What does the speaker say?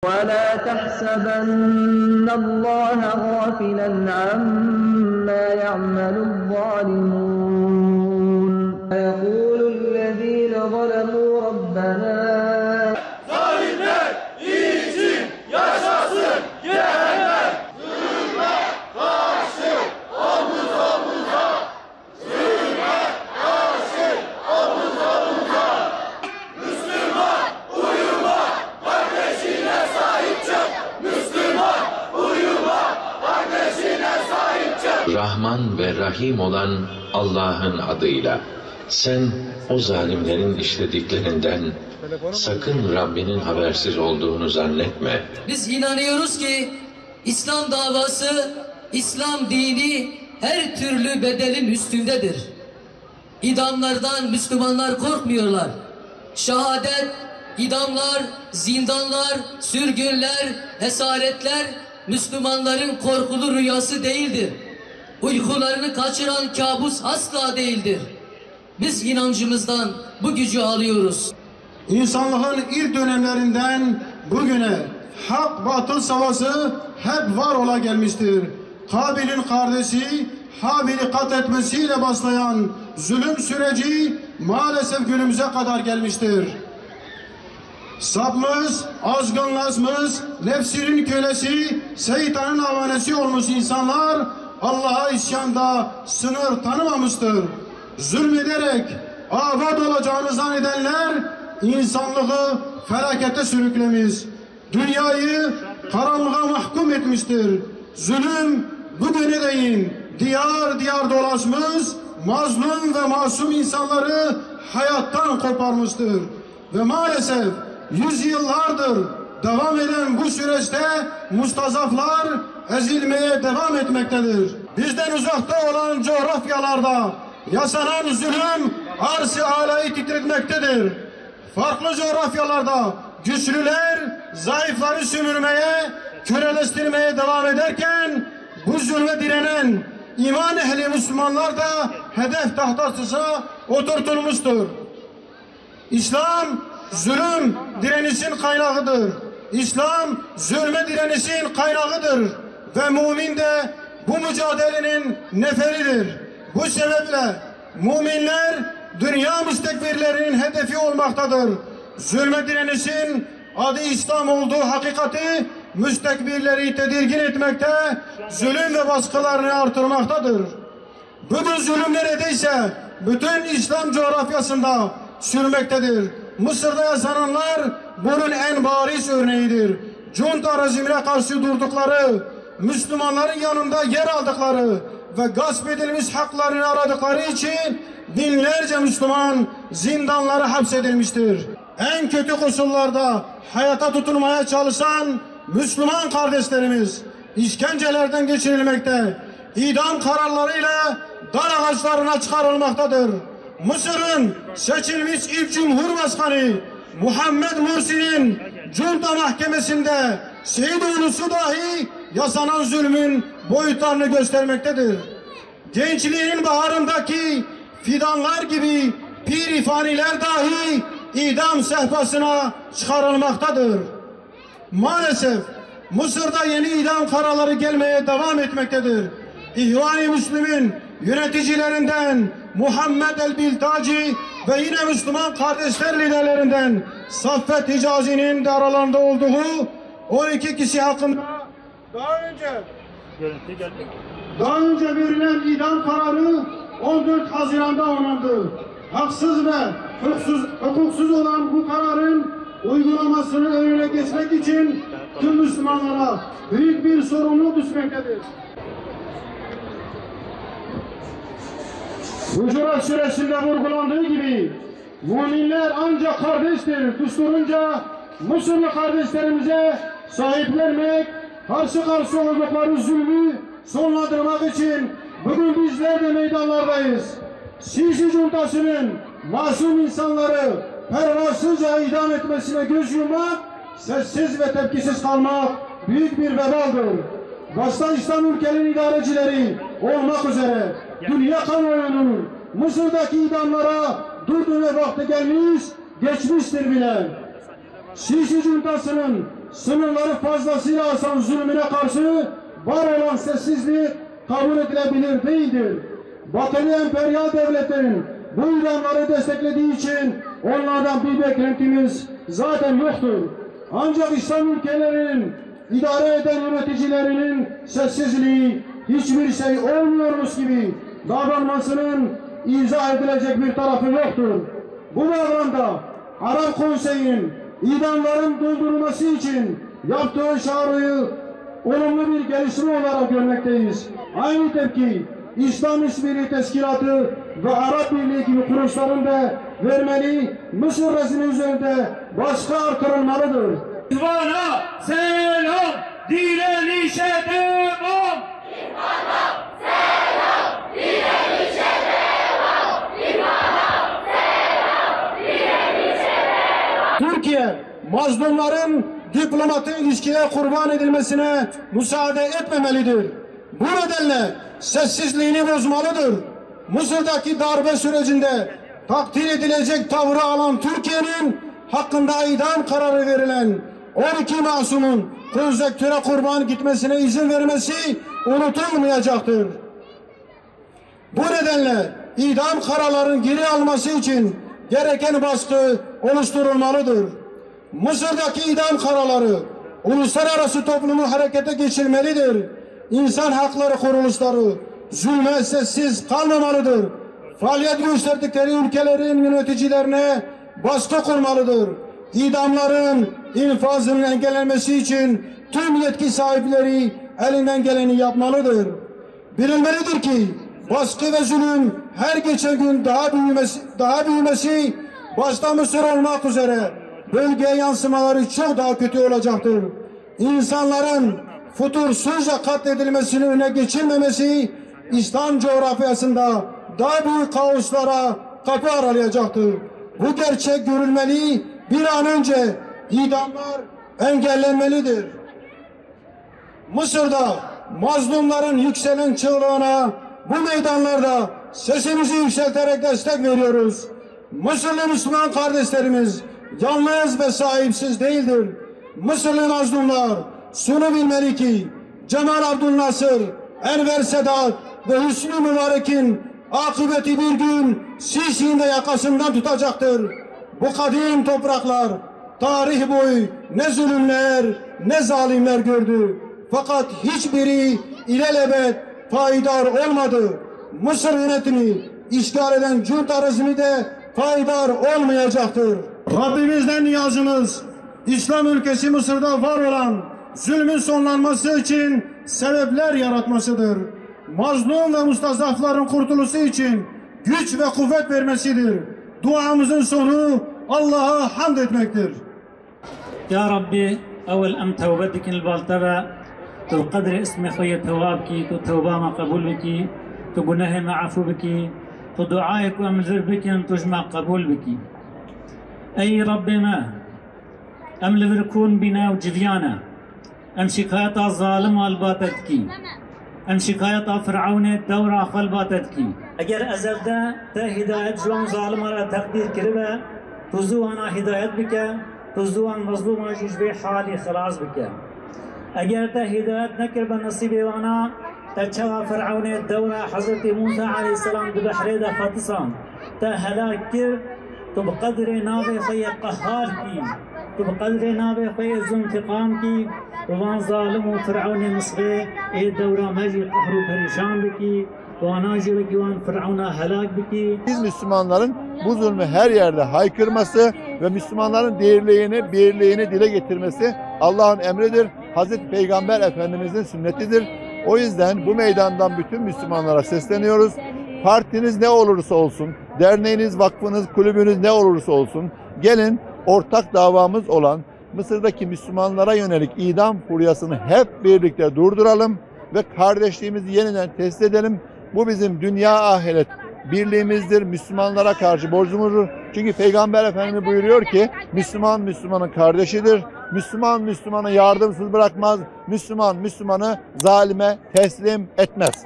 ولا تحسبن الله غافلا عما يعمل الظالمون يقول الذين ظلموا ربنا zalimler için yaşasın cehennem. Zulme karşı omuz omuza, zulme karşı omuz omuza. Müslüman uyuma, kardeşine sahip çık. Müslüman uyuma, kardeşine sahip çık. Rahman ve Rahim olan Allah'ın adıyla. Sen o zalimlerin işlediklerinden sakın Rabbinin habersiz olduğunu zannetme. Biz inanıyoruz ki İslam davası, İslam dini her türlü bedelin üstündedir. İdamlardan Müslümanlar korkmuyorlar. Şehadet, idamlar, zindanlar, sürgünler, esaretler Müslümanların korkulu rüyası değildir. Uykularını kaçıran kabus asla değildir. Biz inancımızdan bu gücü alıyoruz. İnsanlığın ilk dönemlerinden bugüne hak-batıl savaşı hep var ola gelmiştir. Kabil'in kardeşi Habil'i katletmesiyle başlayan zulüm süreci maalesef günümüze kadar gelmiştir. Sapmış, azgınlaşmış, nefsinin kölesi, şeytanın avanesi olmuş insanlar Allah'a isyanda sınır tanımamıştır. Zulmederek afet olacağını zannedenler insanlığı felakete sürüklemiş, dünyayı karanlığa mahkum etmiştir. Zulüm bugüne değin diyar diyar dolaşmış, mazlum ve masum insanları hayattan koparmıştır. Ve maalesef yüzyıllardır devam eden bu süreçte mustazaflar ezilmeye devam etmektedir. Bizden uzakta olan coğrafyalarda yaşanan zulüm arz-ı alayı titretmektedir. Farklı coğrafyalarda güçlüler zayıfları sömürmeye, köleleştirmeye devam ederken bu zulme direnen iman ehli Müslümanlar da hedef tahtasına oturtulmuştur. İslam zulüm direnişin kaynağıdır. İslam zulme direnişin kaynağıdır ve mümin de bu mücadelenin neferidir. Bu sebeple müminler dünya müstekbirlerinin hedefi olmaktadır. Zulme direnişin adı İslam olduğu hakikati müstekbirleri tedirgin etmekte, zulüm ve baskılarını artırmaktadır. Bugün zulüm neredeyse bütün İslam coğrafyasında sürmektedir. Mısır'da yaşananlar bunun en bariz örneğidir. Junta rejimine karşı durdukları, Müslümanların yanında yer aldıkları ve gasp edilmiş haklarını aradıkları için binlerce Müslüman zindanlara hapsedilmiştir. En kötü koşullarda hayata tutunmaya çalışan Müslüman kardeşlerimiz işkencelerden geçirilmekte, idam kararlarıyla dar ağaçlarına çıkarılmaktadır. Mısır'ın seçilmiş ilk Cumhurbaşkanı Muhammed Mursi'nin Junta mahkemesinde şehit ulusu dahi yaşanan zulmün boyutlarını göstermektedir. Gençliğinin baharındaki fidanlar gibi pirifaniler dahi idam sehpasına çıkarılmaktadır. Maalesef Mısır'da yeni idam kararları gelmeye devam etmektedir. İhvan-ı Müslümin yöneticilerinden Muhammed el-Biltaci ve yine Müslüman kardeşler liderlerinden Saffet Hicazi'nin de aralarında olduğu 12 kişi hakkında daha önce verilen idam kararı 14 Haziran'da onandı. Haksız ve hukuksuz olan bu kararın uygulamasını önüne geçmek için tüm Müslümanlara büyük bir sorumluluk düşmektedir. Hucurat süresinde vurgulandığı gibi müminler ancak kardeştir düsturunca Mısırlı kardeşlerimize sahiplenmek, karşı oldukları zulmü sonlandırmak için bugün bizler de meydanlardayız. Sisi Cuntası'nın masum insanları pervasızca idam etmesine göz yummak, sessiz ve tepkisiz kalmak büyük bir vebaldır. Başta İslam ülkelerinin idarecileri olmak üzere dünya kamuoyunun Mısır'daki idamlara durduğu vakti gelmiş, geçmiştir bile. Sisi Cuntası'nın sınırları fazlasıyla aşan zulmüne karşı var olan sessizlik kabul edilebilir değildir. Batılı emperyal devletlerin bu idamları desteklediği için onlardan bir beklentimiz zaten yoktur. Ancak İslam ülkelerinin idare eden yöneticilerinin sessizliği hiçbir şey olmuyormuş gibi davranmasının izah edilecek bir tarafı yoktur. Bu bağlamda Arap Konseyi'nin idamların durdurulması için yaptığı çağrıyı olumlu bir gelişme olarak görmekteyiz. Aynı tepki İslam İşbirliği Teşkilatı ve Arap Birliği gibi kuruluşların da vermeli, Mısır resmi üzerinde baskı artırılmalıdır. İhvana selam, direnişe devam. İhvana selam, direnişe devam. İhvana selam, direnişe devam. Türkiye, mazlumların diplomatik ilişkiye kurban edilmesine müsaade etmemelidir. Bu nedenle sessizliğini bozmalıdır. Mısır'daki darbe sürecinde takdir edilecek tavrı alan Türkiye'nin hakkında idam kararı verilen 12 masumun konjektüre kurban gitmesine izin vermesi unutulmayacaktır. Bu nedenle idam kararlarının geri alması için gereken baskı oluşturulmalıdır. Mısır'daki idam kararları uluslararası toplumu harekete geçirmelidir. İnsan hakları kuruluşları zulme sessiz kalmamalıdır. Faaliyet gösterdikleri ülkelerin yöneticilerine baskı kurmalıdır. İdamların infazının engellenmesi için tüm yetki sahipleri elinden geleni yapmalıdır. Bilinmelidir ki baskı ve zulüm her geçen gün daha büyümesi başta Mısır olmak üzere bölgeye yansımaları çok daha kötü olacaktır. İnsanların futursuzca katledilmesini öne geçirmemesi İslam coğrafyasında daha büyük kaoslara kapı aralayacaktır. Bu gerçek görülmeli, bir an önce idamlar engellenmelidir. Mısır'da mazlumların yükselen çığlığına bu meydanlarda sesimizi yükselterek destek veriyoruz. Mısırlı Müslüman kardeşlerimiz yalnız ve sahipsiz değildir. Mısırlı mazlumlar şunu bilmeli ki Cemal Abdülnasır, Enver Sedat ve Hüsnü Mübarek'in akıbeti bir gün Sisi'nin de yakasından tutacaktır. Bu kadim topraklar tarih boyu ne zulümler ne zalimler gördü. Fakat hiçbiri ilelebet payidar olmadı. Mısır yönetimi işgal eden junta rejimi de payidar olmayacaktır. Rabbimizden niyazımız İslam ülkesi Mısır'da var olan zulmün sonlanması için sebepler yaratmasıdır. Mazlum ve mustazafların kurtuluşu için güç ve kuvvet vermesidir. Duamızın sonu Allah'a hamd etmektir. Ya Rabbi, evvel emte ve beddikin il-baltaba, tu kadri ismi khoye tevabki, tu tevbama kabul biki, tu günahime afu biki, tu duayek ve emzir bikin, tu jma kabul biki. Ey Rabbime, emlivirkun bina ve civyana, em şikayeta zalim albatet ki, em şikayeta Firavune devra khalbatet ki. Eğer ezelde te hidayet juan zalimara takdir kiribe, tu zuana hidayet bike, تزوان مظلوم جوجبي حالي خلاص بك. اگر ته هدایت نکر به نصیب وانا تچوا فرعون الدوله حضرت موسى عليه السلام ببحر ده فاتصان ته هلاك كر تو بقدر ناوي خي قهار کی تو بقدر ناوي خي انتقام کی وان ظالم فرعون مصر اي دوره مجي قهر پریشان بکی وانا جل جوان فرعون هلاك بکی. Biz Müslümanların bu zulmü her yerde haykırması ve Müslümanların birliğini dile getirmesi Allah'ın emridir. Hazreti Peygamber Efendimizin sünnetidir. O yüzden bu meydandan bütün Müslümanlara sesleniyoruz. Partiniz ne olursa olsun, derneğiniz, vakfınız, kulübünüz ne olursa olsun, gelin ortak davamız olan Mısır'daki Müslümanlara yönelik idam furyasını hep birlikte durduralım ve kardeşliğimizi yeniden tesis edelim. Bu bizim dünya ahiret birliğimizdir, Müslümanlara karşı borcumuzdur. Çünkü Peygamber Efendimiz buyuruyor ki Müslüman Müslümanın kardeşidir. Müslüman Müslümanı yardımsız bırakmaz. Müslüman Müslümanı zalime teslim etmez.